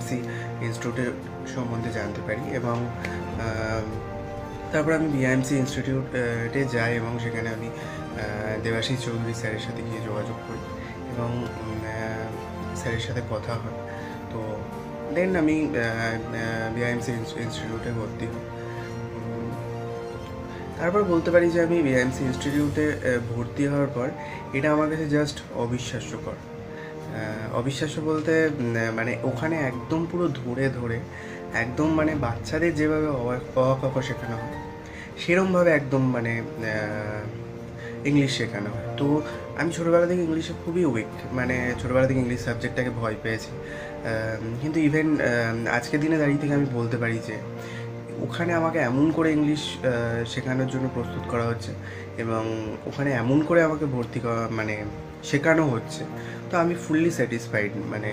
ভিআইএমসি ইনস্টিটিউটের সম্বন্ধে জানতে পারি এবং তারপর আমি ভিআইএমসি ইনস্টিটিউটে যাই এবং সেখানে আমি দেবাশিস চৌধুরী স্যারের সাথে গিয়ে যোগাযোগ করি এবং স্যারের সাথে কথা হয়। তো দেন আমি ভিআইএমসি ইনস্টিটিউটে ভর্তি হই। তারপর বলতে পারি যে আমি ভিআইএমসি ইনস্টিটিউটে ভর্তি হওয়ার পর এটা আমার কাছে জাস্ট অবিশ্বাস্যকর। অবিশ্বাস্য বলতে মানে ওখানে একদম পুরো ধরে ধরে একদম মানে বাচ্চাদের যেভাবে অ আ ক খ শেখানো হয় সেরমভাবে একদম মানে ইংলিশ শেখানো হয়। তো আমি ছোটোবেলা থেকে ইংলিশে খুবই উইক, মানে ছোটোবেলা থেকে ইংলিশ সাবজেক্টটাকে ভয় পেয়েছি। কিন্তু ইভেন আজকের দিনে দাঁড়িয়ে থেকে আমি বলতে পারি যে ওখানে আমাকে এমন করে ইংলিশ শেখানোর জন্য প্রস্তুত করা হচ্ছে এবং ওখানে এমন করে আমাকে ভর্তি করা মানে শেখানো হচ্ছে, তো আমি ফুললি স্যাটিসফাইড। মানে